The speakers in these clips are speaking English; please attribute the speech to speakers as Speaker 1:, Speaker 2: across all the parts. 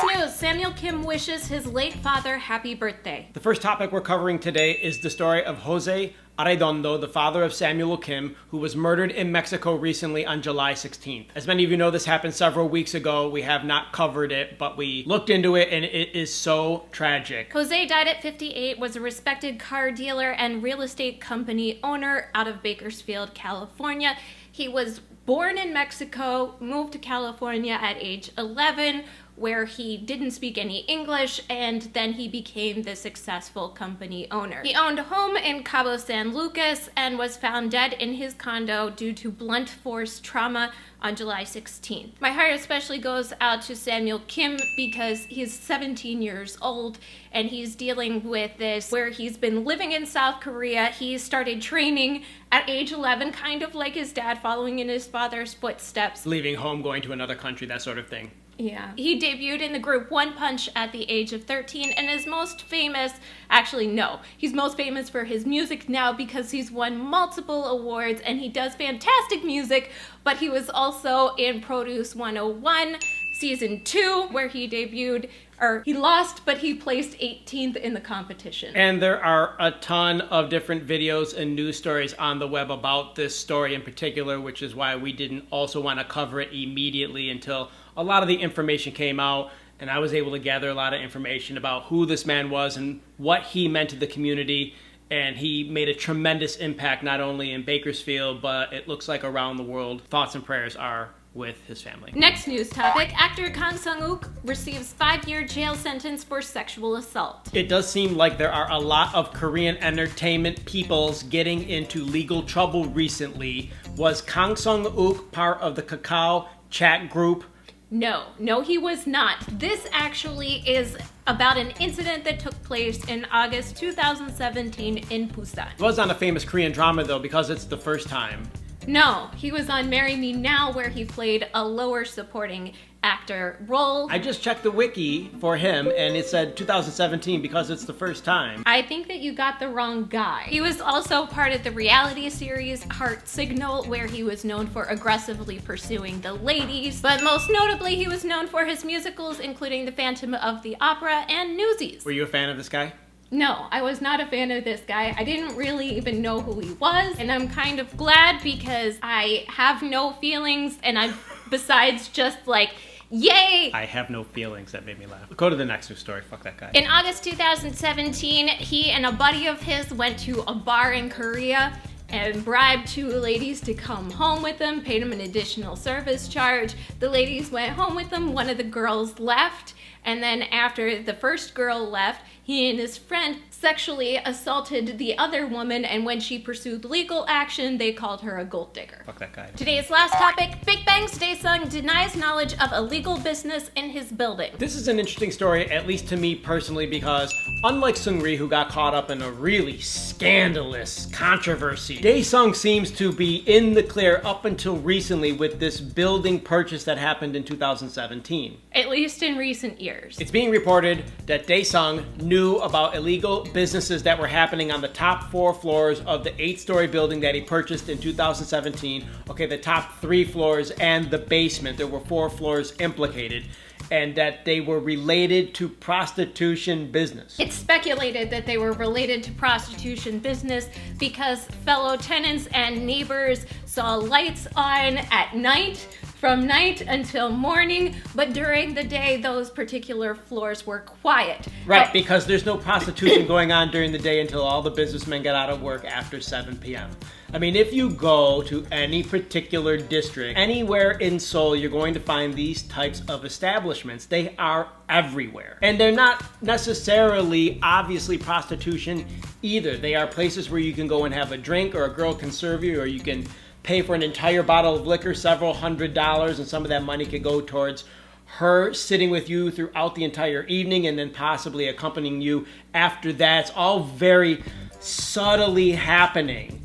Speaker 1: news, Samuel Kim wishes his late father happy birthday.
Speaker 2: The first topic we're covering today is the story of Jose Arredondo, the father of Samuel Kim, who was murdered in Mexico recently on July 16th. As many of you know, this happened several weeks ago. We have not covered it, but we looked into it and it is so tragic.
Speaker 1: Jose died at 58, was a respected car dealer and real estate company owner out of Bakersfield, California. He was born in Mexico, moved to California at age 11, where he didn't speak any English, and then he became the successful company owner. He owned a home in Cabo San Lucas and was found dead in his condo due to blunt force trauma on July 16th. My heart especially goes out to Samuel Kim because he's 17 years old and he's dealing with this where he's been living in South Korea. He started training at age 11, kind of like his dad, following in his father's footsteps.
Speaker 2: Leaving home, going to another country, that sort of thing.
Speaker 1: Yeah. He debuted in the group One Punch at the age of 13 and is most famous, actually no, he's most famous for his music now because he's won multiple awards and he does fantastic music, but he was also in Produce 101 Season 2 where he debuted, or he lost, but he placed 18th in the competition.
Speaker 2: And there are a ton of different videos and news stories on the web about this story in particular, which is why we didn't also want to cover it immediately until a lot of the information came out and I was able to gather a lot of information about who this man was and what he meant to the community. And he made a tremendous impact not only in Bakersfield, but it looks like around the world. Thoughts and prayers are with his family.
Speaker 1: Next news topic, actor Kang Sung Wook receives 5-year jail sentence for sexual assault.
Speaker 2: It does seem like there are a lot of Korean entertainment peoples getting into legal trouble recently. Was Kang Sung Wook part of the Kakao chat group?
Speaker 1: No, he was not. This actually is about an incident that took place in August 2017 in Busan.
Speaker 2: It was on a famous Korean drama though, because it's the first time.
Speaker 1: No, he was on Marry Me Now where he played a lower supporting actor role.
Speaker 2: I just checked the wiki for him and it said 2017 because it's the first time.
Speaker 1: I think that you got the wrong guy. He was also part of the reality series Heart Signal where he was known for aggressively pursuing the ladies, but most notably he was known for his musicals including The Phantom of the Opera and Newsies.
Speaker 2: Were you a fan of this guy?
Speaker 1: No, I was not a fan of this guy. I didn't really even know who he was, and I'm kind of glad because I have no feelings, and I'm besides just like, yay!
Speaker 2: I have no feelings. That made me laugh. Go to the next news story. Fuck that guy.
Speaker 1: In August 2017, he and a buddy of his went to a bar in Korea and bribed 2 ladies to come home with them, paid them an additional service charge. The ladies went home with them, one of the girls left, and then after the first girl left, he and his friend sexually assaulted the other woman, and when she pursued legal action, they called her a gold digger.
Speaker 2: Fuck that guy.
Speaker 1: Today's last topic, BigBang's Daesung denies knowledge of illegal business in his building.
Speaker 2: This is an interesting story, at least to me personally, because unlike Seungri, who got caught up in a really scandalous controversy, Daesung seems to be in the clear up until recently with this building purchase that happened in 2017.
Speaker 1: At least in recent years.
Speaker 2: It's being reported that Daesung knew about illegal businesses that were happening on the top 4 floors of the 8-story building that he purchased in 2017. Okay, the top 3 floors and the basement. There were 4 floors implicated, and that they were related to prostitution business.
Speaker 1: It's speculated that they were related to prostitution business because fellow tenants and neighbors saw lights on at night, from night until morning, but during the day, those particular floors were quiet.
Speaker 2: Right, because there's no prostitution going on during the day until all the businessmen get out of work after 7 p.m. I mean, if you go to any particular district, anywhere in Seoul, you're going to find these types of establishments. They are everywhere. And they're not necessarily, obviously, prostitution either. They are places where you can go and have a drink, or a girl can serve you, or you can pay for an entire bottle of liquor, several $100s, and some of that money could go towards her sitting with you throughout the entire evening and then possibly accompanying you after that. It's all very subtly happening.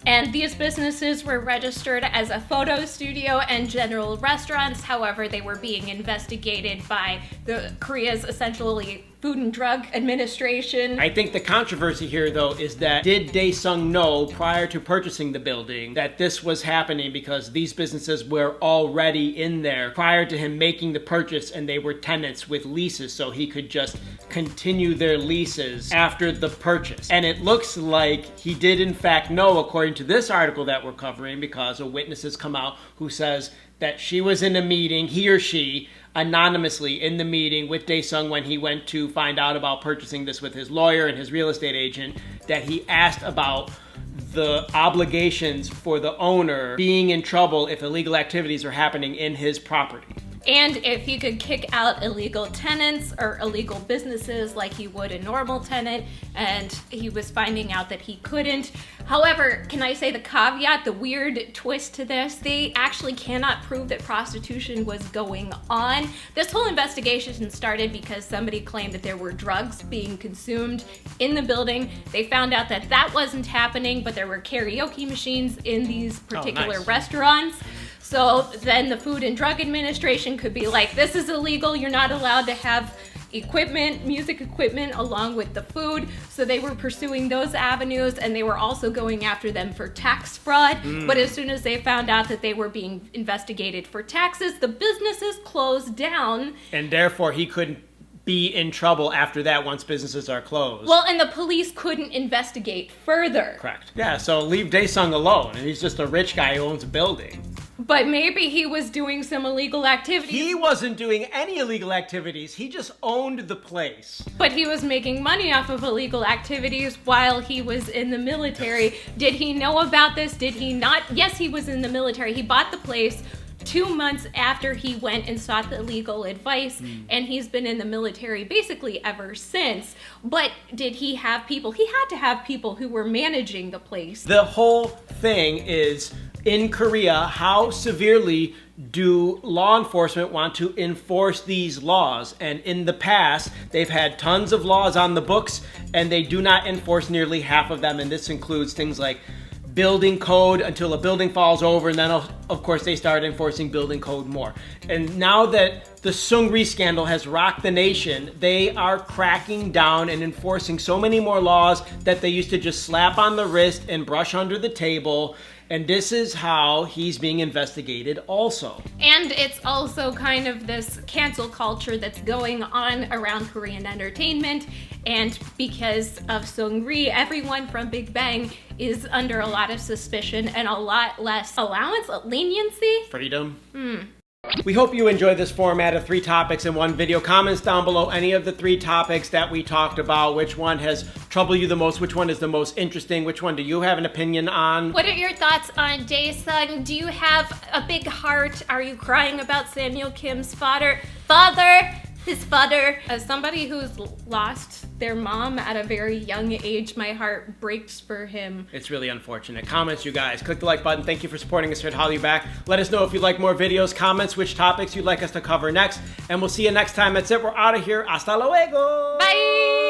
Speaker 1: And these businesses were registered as a photo studio and general restaurants. However, they were being investigated by the Korea's essentially Food and Drug Administration.
Speaker 2: I think the controversy here, though, is that did Daesung know prior to purchasing the building that this was happening because these businesses were already in there prior to him making the purchase, and they were tenants with leases, so he could just continue their leases after the purchase. And it looks like he did in fact know, according to this article that we're covering, because a witness has come out who says that she was in a meeting, he or she, anonymously in the meeting with Daesung when he went to find out about purchasing this with his lawyer and his real estate agent, that he asked about the obligations for the owner being in trouble if illegal activities are happening in his property.
Speaker 1: And if he could kick out illegal tenants or illegal businesses like he would a normal tenant, and he was finding out that he couldn't. However, can I say the caveat, the weird twist to this? They actually cannot prove that prostitution was going on. This whole investigation started because somebody claimed that there were drugs being consumed in the building. They found out that that wasn't happening, but there were karaoke machines in these particular restaurants. So then the Food and Drug Administration could be like, this is illegal, you're not allowed to have equipment, music equipment, along with the food. So they were pursuing those avenues, and they were also going after them for tax fraud. But as soon as they found out that they were being investigated for taxes, the businesses closed down.
Speaker 2: And therefore he couldn't be in trouble after that once businesses are closed.
Speaker 1: Well, and the police couldn't investigate further.
Speaker 2: Correct. Yeah, so leave Daesung alone. He's just a rich guy who owns a building.
Speaker 1: But maybe he was doing some illegal activities.
Speaker 2: He wasn't doing any illegal activities. He just owned the place.
Speaker 1: But he was making money off of illegal activities while he was in the military. Did he know about this? Did he not? Yes, he was in the military. He bought the place 2 months after he went and sought the legal advice, and he's been in the military basically ever since. But did he have people? He had to have people who were managing the place.
Speaker 2: The whole thing is, in Korea, how severely do law enforcement want to enforce these laws? And in the past, they've had tons of laws on the books, and they do not enforce nearly half of them. And this includes things like building code until a building falls over, and then of course they started enforcing building code more. And now that the Seungri scandal has rocked the nation, they are cracking down and enforcing so many more laws that they used to just slap on the wrist and brush under the table. And this is how he's being investigated also.
Speaker 1: And it's also kind of this cancel culture that's going on around Korean entertainment. And because of Seungri, everyone from BigBang is under a lot of suspicion and a lot less allowance, leniency?
Speaker 2: Freedom. We hope you enjoyed this format of 3 topics in one video. Comments down below any of the 3 topics that we talked about. Which one has troubled you the most? Which one is the most interesting? Which one do you have an opinion on?
Speaker 1: What are your thoughts on Daesung? Do you have a big heart? Are you crying about Samuel Kim's father? His father. As somebody who's lost their mom at a very young age, my heart breaks for him.
Speaker 2: It's really unfortunate. Comments, you guys. Click the like button. Thank you for supporting us here at HallyuBack. Let us know if you'd like more videos, comments, which topics you'd like us to cover next. And we'll see you next time. That's it. We're out of here. Hasta luego.
Speaker 1: Bye.